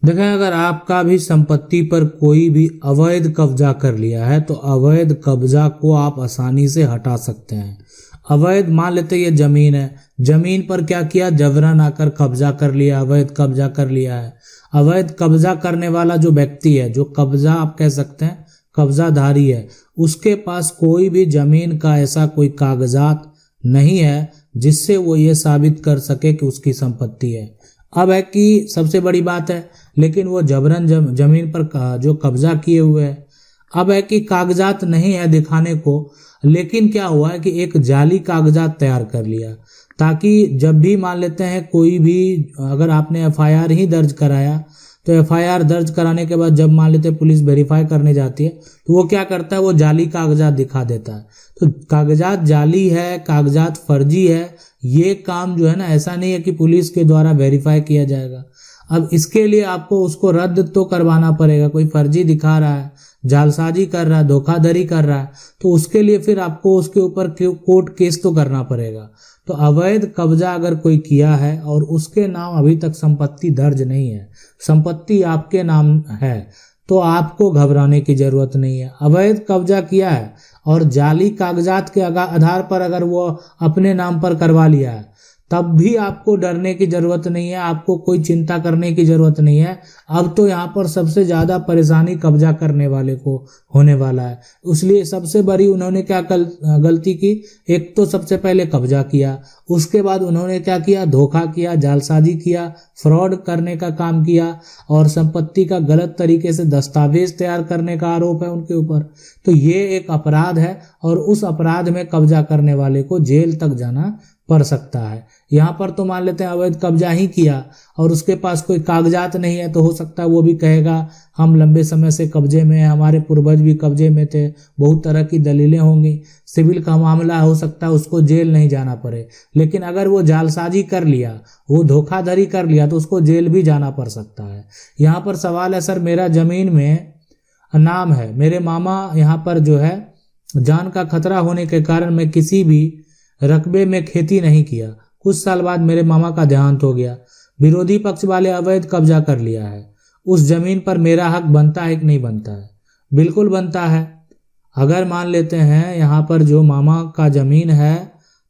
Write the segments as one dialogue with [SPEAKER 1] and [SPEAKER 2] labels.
[SPEAKER 1] देखें, अगर आपका भी संपत्ति पर कोई भी अवैध कब्जा कर लिया है तो अवैध कब्जा को आप आसानी से हटा सकते हैं। अवैध, मान लेते ये जमीन है, जमीन पर क्या किया, जबरन आकर कब्जा कर लिया, अवैध कब्जा कर लिया है। अवैध कब्जा करने वाला जो व्यक्ति है, जो कब्जा आप कह सकते हैं कब्जाधारी है, उसके पास कोई भी जमीन का ऐसा कोई कागजात नहीं है जिससे वो ये साबित कर सके कि उसकी संपत्ति है। अब है कि सबसे बड़ी बात है, लेकिन वो जबरन जमीन पर जो कब्जा किए हुए है, अब है कि कागजात नहीं है दिखाने को, लेकिन क्या हुआ है कि एक जाली कागजात तैयार कर लिया, ताकि जब भी मान लेते हैं कोई भी, अगर आपने एफआईआर ही दर्ज कराया तो एफआईआर दर्ज कराने के बाद जब मान लेते पुलिस वेरीफाई करने जाती है तो वो क्या करता है, वो जाली कागजात दिखा देता है। तो कागजात जाली है, कागजात फर्जी है, ये काम जो है ना, ऐसा नहीं है कि पुलिस के द्वारा वेरीफाई किया जाएगा। अब इसके लिए आपको उसको रद्द तो करवाना पड़ेगा। कोई फर्जी दिखा रहा है, जालसाजी कर रहा है, धोखाधड़ी कर रहा है, तो उसके लिए फिर आपको उसके ऊपर कोर्ट केस तो करना पड़ेगा। तो अवैध कब्जा अगर कोई किया है और उसके नाम अभी तक संपत्ति दर्ज नहीं है, संपत्ति आपके नाम है, तो आपको घबराने की जरूरत नहीं है। अवैध कब्जा किया है और जाली कागजात के आधार पर अगर वो अपने नाम पर करवा लिया है, तब भी आपको डरने की जरूरत नहीं है, आपको कोई चिंता करने की जरूरत नहीं है। अब तो यहाँ पर सबसे ज्यादा परेशानी कब्जा करने वाले को होने वाला है। इसलिए सबसे बड़ी उन्होंने क्या गलती की, एक तो सबसे पहले कब्जा किया, उसके बाद उन्होंने क्या किया, धोखा किया, जालसाजी किया, फ्रॉड करने का काम किया और संपत्ति का गलत तरीके से दस्तावेज तैयार करने का आरोप है उनके ऊपर। तो ये एक अपराध है और उस अपराध में कब्जा करने वाले को जेल तक जाना पड़ सकता है। यहाँ पर तो मान लेते हैं अवैध कब्जा ही किया और उसके पास कोई कागजात नहीं है, तो हो सकता है वो भी कहेगा हम लंबे समय से कब्जे में हैं, हमारे पूर्वज भी कब्जे में थे, बहुत तरह की दलीलें होंगी, सिविल का मामला हो सकता है, उसको जेल नहीं जाना पड़े। लेकिन अगर वो जालसाजी कर लिया, वो धोखाधड़ी कर लिया, तो उसको जेल भी जाना पड़ सकता है। यहाँ पर सवाल है, सर मेरा जमीन में नाम है, मेरे मामा यहाँ पर जो है जान का खतरा होने के कारण मैं किसी भी रकबे में खेती नहीं किया, कुछ साल बाद मेरे मामा का देहांत हो गया, विरोधी पक्ष वाले अवैध कब्जा कर लिया है, उस जमीन पर मेरा हक बनता है कि नहीं बनता है? बिल्कुल बनता है। अगर मान लेते हैं यहाँ पर जो मामा का जमीन है,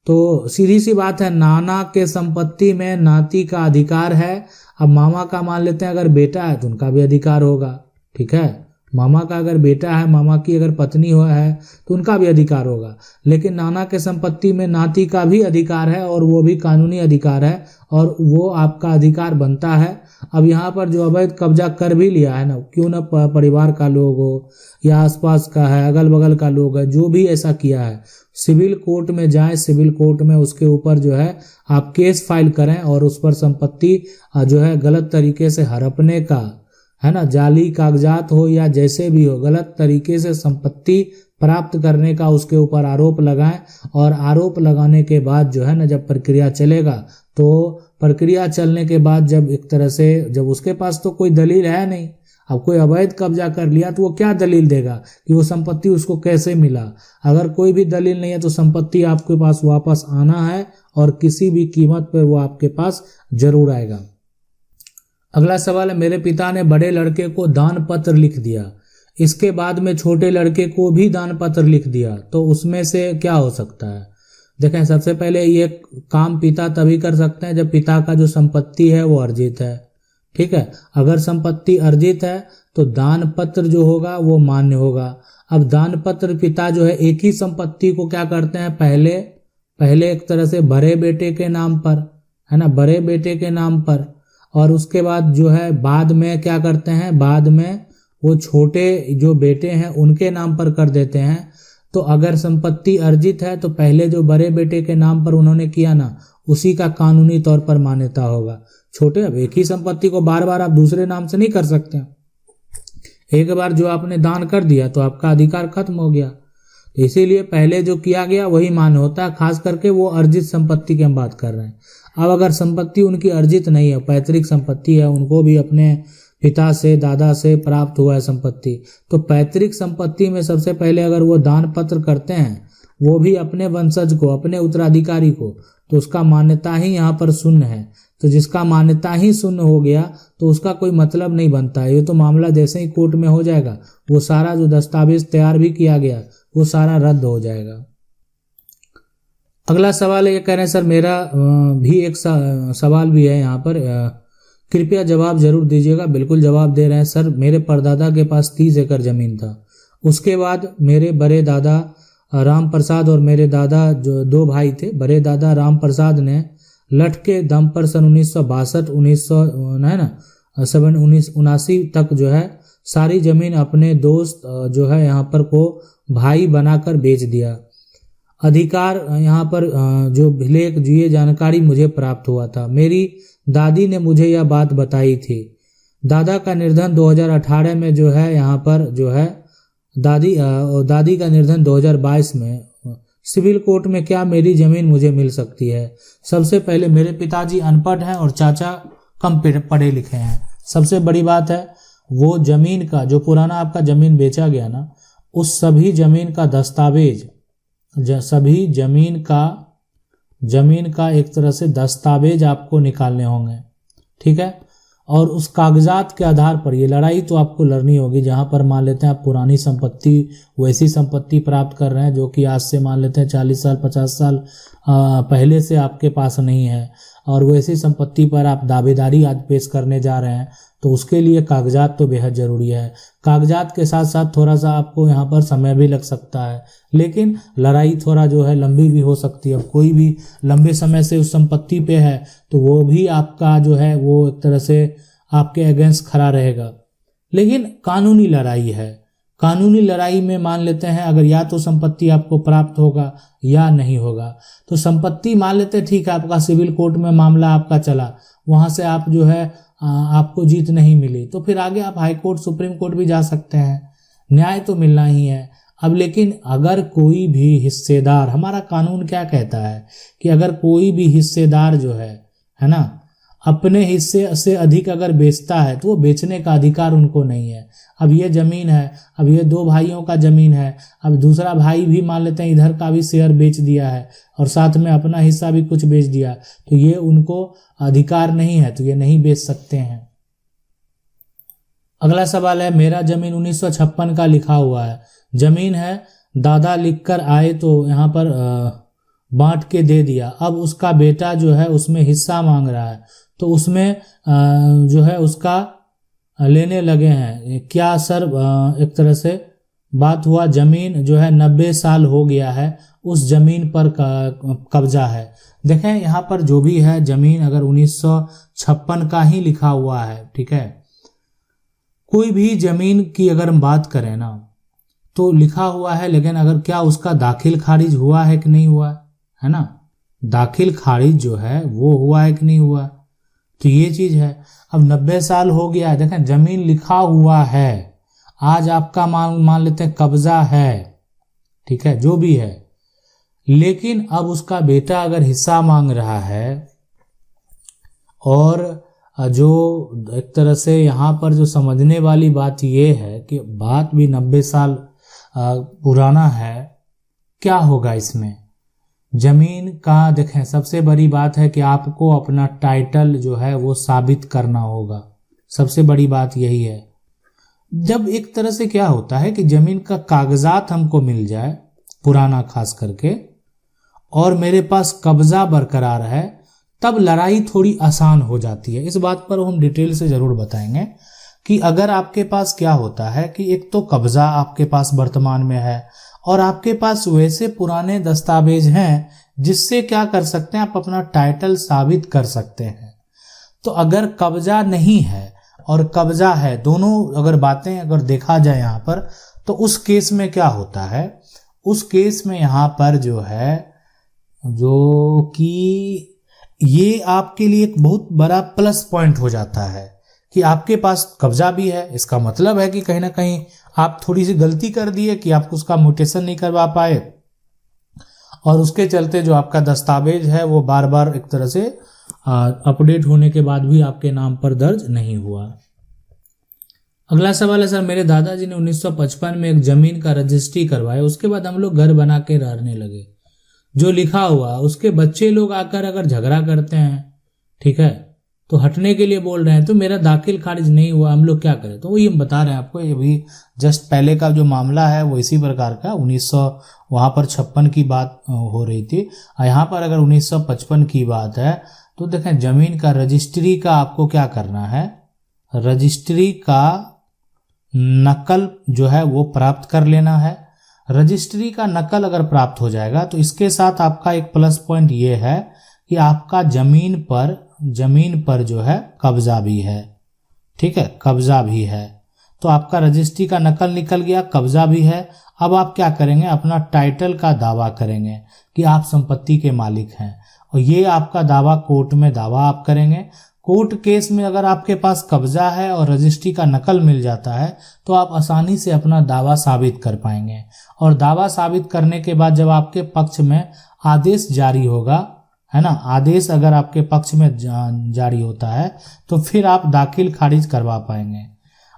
[SPEAKER 1] तो सीधी सी बात है, नाना के संपत्ति में नाती का अधिकार है। अब मामा का मान लेते हैं अगर बेटा है तो उनका भी अधिकार होगा, ठीक है, मामा का अगर बेटा है, मामा की अगर पत्नी है तो उनका भी अधिकार होगा। लेकिन नाना के संपत्ति में नाती का भी अधिकार है और वो भी कानूनी अधिकार है और वो आपका अधिकार बनता है। अब यहाँ पर जो अवैध कब्जा कर भी लिया है ना, क्यों ना परिवार का लोग हो या आसपास का है, अगल बगल का लोग है, जो भी ऐसा किया है, सिविल कोर्ट में जाए, सिविल कोर्ट में उसके ऊपर जो है आप केस फाइल करें और उस पर संपत्ति जो है गलत तरीके से हड़पने का, है ना, जाली कागजात हो या जैसे भी हो, गलत तरीके से संपत्ति प्राप्त करने का उसके ऊपर आरोप लगाएं। और आरोप लगाने के बाद जो है ना, जब प्रक्रिया चलेगा, तो प्रक्रिया चलने के बाद जब एक तरह से, जब उसके पास तो कोई दलील है नहीं, अब कोई अवैध कब्जा कर लिया तो वो क्या दलील देगा कि वो संपत्ति उसको कैसे मिला? अगर कोई भी दलील नहीं है तो संपत्ति आपके पास वापस आना है और किसी भी कीमत पर वो आपके पास जरूर आएगा। अगला सवाल है, मेरे पिता ने बड़े लड़के को दान पत्र लिख दिया, इसके बाद में छोटे लड़के को भी दान पत्र लिख दिया, तो उसमें से क्या हो सकता है? देखें, सबसे पहले ये काम पिता तभी कर सकते हैं जब पिता का जो संपत्ति है वो अर्जित है, ठीक है। अगर संपत्ति अर्जित है तो दान पत्र जो होगा वो मान्य होगा। अब दान पत्र पिता जो है एक ही संपत्ति को क्या करते हैं, पहले एक तरह से बड़े बेटे के नाम पर, है ना, बड़े बेटे के नाम पर, और उसके बाद जो है बाद में क्या करते हैं, बाद में वो छोटे जो बेटे हैं उनके नाम पर कर देते हैं। तो अगर संपत्ति अर्जित है तो पहले जो बड़े बेटे के नाम पर उन्होंने किया ना, उसी का कानूनी तौर पर मान्यता होगा। छोटे, अब एक ही संपत्ति को बार बार आप दूसरे नाम से नहीं कर सकते, एक बार जो आपने दान कर दिया तो आपका अधिकार खत्म हो गया। तो इसीलिए पहले जो किया गया वही मान्य होता है, खास करके वो अर्जित संपत्ति की हम बात कर रहे हैं। अब अगर संपत्ति उनकी अर्जित नहीं है, पैतृक संपत्ति है, उनको भी अपने पिता से, दादा से प्राप्त हुआ है संपत्ति, तो पैतृक संपत्ति में सबसे पहले अगर वो दान पत्र करते हैं, वो भी अपने वंशज को, अपने उत्तराधिकारी को, तो उसका मान्यता ही यहाँ पर शून्य है। तो जिसका मान्यता ही शून्य हो गया तो उसका कोई मतलब नहीं बनता है। ये तो मामला जैसे ही कोर्ट में हो जाएगा, वो सारा जो दस्तावेज तैयार भी किया गया वो सारा रद्द हो जाएगा। अगला सवाल ये कह रहे हैं सर, मेरा भी एक सवाल भी है यहाँ पर, कृपया जवाब जरूर दीजिएगा। बिल्कुल जवाब दे रहे हैं सर। मेरे परदादा के पास 30 एकड़ जमीन था। उसके बाद मेरे बड़े दादा राम प्रसाद और मेरे दादा जो 2 भाई थे, बड़े दादा राम प्रसाद ने लठ के दम पर सन 1979 तक जो है सारी जमीन अपने दोस्त जो है यहाँ पर को भाई बनाकर बेच दिया। अधिकार यहाँ पर जो भिलेख ये जानकारी मुझे प्राप्त हुआ था। मेरी दादी ने मुझे यह बात बताई थी। दादा का निर्धन 2018 में जो है यहाँ पर जो है दादी का निर्धन 2022 में। सिविल कोर्ट में क्या मेरी जमीन मुझे मिल सकती है? सबसे पहले मेरे पिताजी अनपढ़ हैं और चाचा कम पढ़े लिखे हैं। सबसे बड़ी बात है वो जमीन का जो पुराना आपका जमीन बेचा गया ना, उस सभी जमीन का दस्तावेज, सभी जमीन का एक तरह से दस्तावेज आपको निकालने होंगे, ठीक है। और उस कागजात के आधार पर ये लड़ाई तो आपको लड़नी होगी। जहां पर मान लेते हैं आप पुरानी संपत्ति, वैसी संपत्ति प्राप्त कर रहे हैं जो कि आज से मान लेते हैं 40 साल 50 साल पहले से आपके पास नहीं है, और वैसी संपत्ति पर आप दावेदारी आज पेश करने जा रहे हैं, तो उसके लिए कागजात तो बेहद ज़रूरी है। कागजात के साथ साथ थोड़ा सा आपको यहाँ पर समय भी लग सकता है, लेकिन लड़ाई थोड़ा जो है लंबी भी हो सकती है। अब कोई भी लंबे समय से उस संपत्ति पे है तो वो भी आपका जो है वो एक तरह से आपके अगेंस्ट खड़ा रहेगा। लेकिन कानूनी लड़ाई है। कानूनी लड़ाई में मान लेते हैं अगर या तो संपत्ति आपको प्राप्त होगा या नहीं होगा। तो संपत्ति मान लेते हैं ठीक है, आपका सिविल कोर्ट में मामला आपका चला, वहाँ से आप जो है आपको जीत नहीं मिली, तो फिर आगे आप हाई कोर्ट सुप्रीम कोर्ट भी जा सकते हैं। न्याय तो मिलना ही है। अब लेकिन अगर कोई भी हिस्सेदार, हमारा कानून क्या कहता है कि अगर कोई भी हिस्सेदार जो है ना, अपने हिस्से से अधिक अगर बेचता है तो वो बेचने का अधिकार उनको नहीं है। अब ये जमीन है, अब ये 2 भाइयों का जमीन है, अब दूसरा भाई भी मान लेते हैं इधर का भी शेयर बेच दिया है और साथ में अपना हिस्सा भी कुछ बेच दिया, तो ये उनको अधिकार नहीं है, तो ये नहीं बेच सकते हैं। अगला सवाल है, मेरा जमीन 1956 का लिखा हुआ है, जमीन है, दादा लिखकर आए तो यहाँ पर बांट के दे दिया। अब उसका बेटा जो है उसमें हिस्सा मांग रहा है, तो उसमें जो है उसका लेने लगे हैं। क्या सर एक तरह से बात हुआ, जमीन जो है 90 साल हो गया है, उस जमीन पर कब्जा है। देखें यहाँ पर जो भी है जमीन अगर 1956 का ही लिखा हुआ है, ठीक है, कोई भी जमीन की अगर हम बात करें ना तो लिखा हुआ है, लेकिन अगर क्या उसका दाखिल खारिज हुआ है कि नहीं हुआ है ना, दाखिल खारिज जो है वो हुआ है कि नहीं हुआ, तो ये चीज है। अब 90 साल हो गया है, देखें जमीन लिखा हुआ है, आज आपका मान लेते हैं कब्जा है, ठीक है, जो भी है, लेकिन अब उसका बेटा अगर हिस्सा मांग रहा है, और जो एक तरह से यहाँ पर जो समझने वाली बात ये है कि बात भी 90 साल पुराना है, क्या होगा इसमें जमीन का। देखें सबसे बड़ी बात है कि आपको अपना टाइटल जो है वो साबित करना होगा, सबसे बड़ी बात यही है। जब एक तरह से क्या होता है कि जमीन का कागजात हमको मिल जाए पुराना खास करके, और मेरे पास कब्जा बरकरार है, तब लड़ाई थोड़ी आसान हो जाती है। इस बात पर हम डिटेल से जरूर बताएंगे कि अगर आपके पास क्या होता है कि एक तो कब्जा आपके पास वर्तमान में है और आपके पास वैसे पुराने दस्तावेज हैं जिससे क्या कर सकते हैं, आप अपना टाइटल साबित कर सकते हैं। तो अगर कब्जा नहीं है और कब्जा है, दोनों अगर बातें अगर देखा जाए यहाँ पर, तो उस केस में क्या होता है, उस केस में यहाँ पर जो है जो कि ये आपके लिए एक बहुत बड़ा प्लस पॉइंट हो जाता है कि आपके पास कब्जा भी है। इसका मतलब है कि कहीं ना कहीं आप थोड़ी सी गलती कर दिए कि आप उसका म्यूटेशन नहीं करवा पाए, और उसके चलते जो आपका दस्तावेज है वो बार बार एक तरह से अपडेट होने के बाद भी आपके नाम पर दर्ज नहीं हुआ। अगला सवाल है, सर मेरे दादाजी ने 1955 में एक जमीन का रजिस्ट्री करवाया, उसके बाद हम लोग घर बना के रहने लगे। जो लिखा हुआ उसके बच्चे लोग आकर अगर झगड़ा करते हैं, ठीक है, तो हटने के लिए बोल रहे हैं, तो मेरा दाखिल खारिज नहीं हुआ, हम लोग क्या करें? तो वही हम बता रहे हैं आपको, ये भी जस्ट पहले का जो मामला है वो इसी प्रकार का 1900 वहाँ पर 56 की बात हो रही थी, और यहाँ पर अगर 1955 की बात है तो देखें जमीन का रजिस्ट्री का आपको क्या करना है, रजिस्ट्री का नकल जो है वो प्राप्त कर लेना है। रजिस्ट्री का नकल अगर प्राप्त हो जाएगा तो इसके साथ आपका एक प्लस पॉइंट ये है कि आपका जमीन पर जो है कब्जा भी है, ठीक है, कब्जा भी है। तो आपका रजिस्ट्री का नकल निकल गया, कब्जा भी है। अब आप क्या करेंगे, अपना टाइटल का दावा करेंगे कि आप संपत्ति के मालिक हैं, और ये आपका दावा कोर्ट में दावा आप करेंगे। कोर्ट केस में अगर आपके पास कब्जा है और रजिस्ट्री का नकल मिल जाता है तो आप आसानी से अपना दावा साबित कर पाएंगे, और दावा साबित करने के बाद जब आपके पक्ष में आदेश जारी होगा, है ना, आदेश अगर आपके पक्ष में जारी होता है तो फिर आप दाखिल खारिज करवा पाएंगे।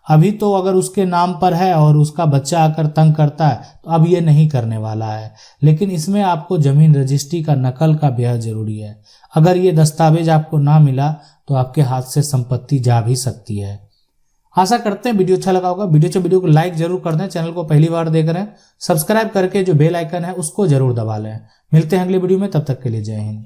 [SPEAKER 1] अभी तो अगर उसके नाम पर है और उसका बच्चा आकर तंग करता है तो अब ये नहीं करने वाला है, लेकिन इसमें आपको जमीन रजिस्ट्री का नकल का बेहद जरूरी है। अगर ये दस्तावेज आपको ना मिला तो आपके हाथ से संपत्ति जा भी सकती है। आशा करते हैं वीडियो अच्छा लगा होगा। वीडियो को लाइक जरूर कर दें, चैनल को पहली बार देख रहे हैं सब्सक्राइब करके जो बेल आइकन है उसको जरूर दबा लें। मिलते हैं अगले वीडियो में, तब तक के लिए जय हिंद।